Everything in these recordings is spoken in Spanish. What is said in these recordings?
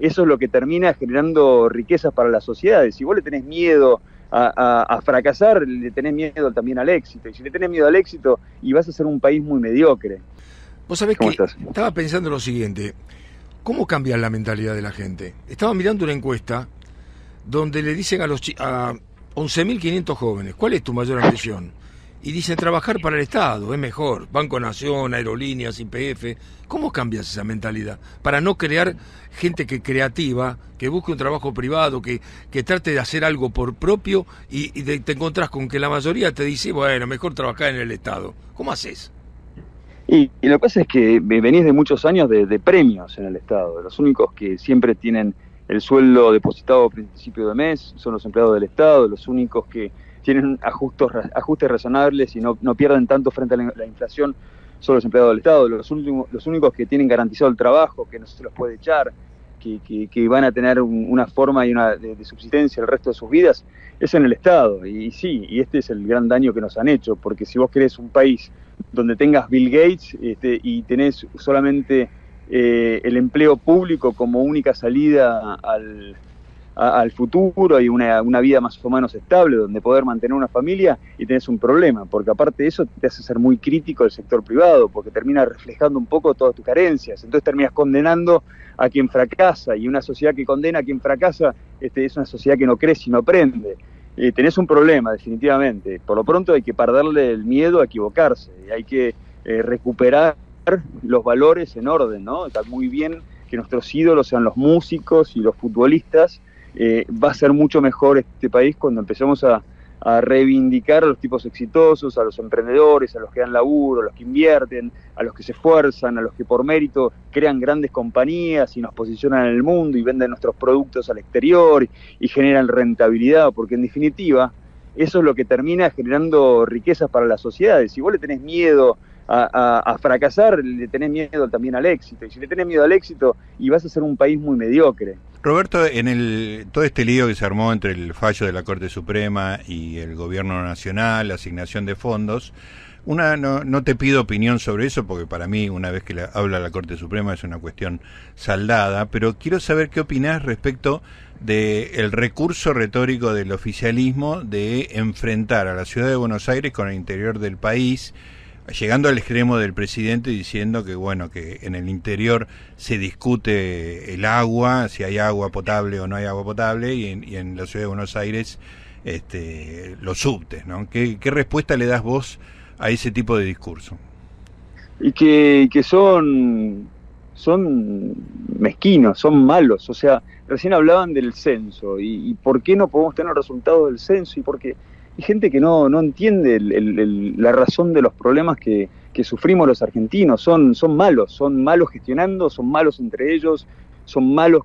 eso es lo que termina generando riquezas para las sociedades. Si vos le tenés miedo a fracasar, le tenés miedo también al éxito, y si le tenés miedo al éxito, y vas a ser un país muy mediocre. Vos sabés ¿Cómo que estás? estaba pensando lo siguiente, ¿cómo cambia la mentalidad de la gente? Estaba mirando una encuesta donde le dicen a 11.500 jóvenes, ¿cuál es tu mayor ambición? Y dicen, trabajar para el Estado, es mejor, Banco Nación, aerolíneas, YPF. ¿Cómo cambias esa mentalidad? Para no crear gente creativa, que busque un trabajo privado, que trate de hacer algo por propio y te encontrás con que la mayoría te dice, bueno, mejor trabajar en el Estado. ¿Cómo haces? Y lo que pasa es que venís de muchos años de premios en el Estado. Los únicos que siempre tienen el sueldo depositado a principio de mes son los empleados del Estado, los únicos que tienen ajustes razonables y no pierden tanto frente a la inflación son los empleados del Estado. Los únicos que tienen garantizado el trabajo, que no se los puede echar, que van a tener una forma y de subsistencia el resto de sus vidas, es en el Estado. Y sí, y este es el gran daño que nos han hecho, porque si vos querés un país donde tengas Bill Gates y tenés solamente el empleo público como única salida al futuro y una vida más o menos estable, donde poder mantener una familia, y tenés un problema, porque aparte de eso te hace ser muy crítico del sector privado, porque termina reflejando un poco todas tus carencias, entonces terminas condenando a quien fracasa, y una sociedad que condena a quien fracasa es una sociedad que no crece y no aprende. Tenés un problema, definitivamente. Por lo pronto hay que perderle el miedo a equivocarse, y hay que recuperar los valores en orden, ¿no? Está muy bien que nuestros ídolos sean los músicos y los futbolistas. Va a ser mucho mejor este país cuando empecemos a reivindicar a los tipos exitosos, a los emprendedores, a los que dan laburo, a los que invierten, a los que se esfuerzan, a los que por mérito crean grandes compañías y nos posicionan en el mundo y venden nuestros productos al exterior y generan rentabilidad, porque en definitiva eso es lo que termina generando riquezas para las sociedades. Si vos le tenés miedo a fracasar, le tenés miedo también al éxito, y si le tenés miedo al éxito, y vas a ser un país muy mediocre. Roberto, todo este lío que se armó entre el fallo de la Corte Suprema y el Gobierno Nacional, la asignación de fondos, no te pido opinión sobre eso, porque para mí, una vez que habla la Corte Suprema, es una cuestión saldada, pero quiero saber qué opinás respecto del recurso retórico del oficialismo de enfrentar a la ciudad de Buenos Aires con el interior del país, llegando al extremo del presidente diciendo que bueno, que en el interior se discute el agua, si hay agua potable o no hay agua potable, y en la ciudad de Buenos Aires los subtes, ¿no? ¿Qué respuesta le das vos a ese tipo de discurso? Y que son mezquinos, son malos. O sea, recién hablaban del censo, y por qué no podemos tener resultados del censo, y porque hay gente que no entiende la razón de los problemas que sufrimos los argentinos. Son malos gestionando, son malos entre ellos, son malos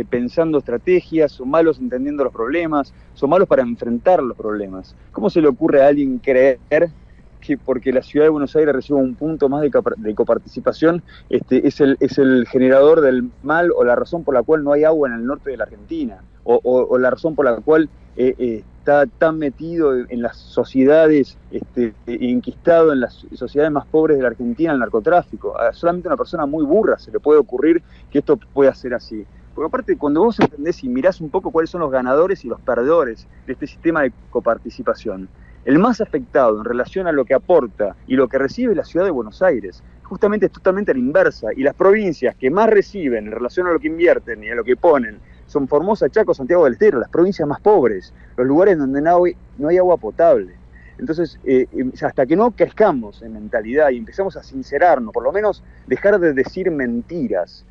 pensando estrategias, son malos entendiendo los problemas, son malos para enfrentar los problemas. ¿Cómo se le ocurre a alguien creer que porque la ciudad de Buenos Aires reciba un punto más de coparticipación es el generador del mal, o la razón por la cual no hay agua en el norte de la Argentina, o la razón por la cual está tan metido en las sociedades, enquistado en las sociedades más pobres de la Argentina, el narcotráfico? Solamente a una persona muy burra se le puede ocurrir que esto pueda ser así. Porque aparte, cuando vos entendés y mirás un poco cuáles son los ganadores y los perdedores de este sistema de coparticipación, el más afectado en relación a lo que aporta y lo que recibe es la ciudad de Buenos Aires. Justamente es totalmente a la inversa, y las provincias que más reciben en relación a lo que invierten y a lo que ponen son Formosa, Chaco, Santiago del Estero, las provincias más pobres, los lugares donde no hay agua potable. Entonces, hasta que no crezcamos en mentalidad y empezamos a sincerarnos, por lo menos dejar de decir mentiras,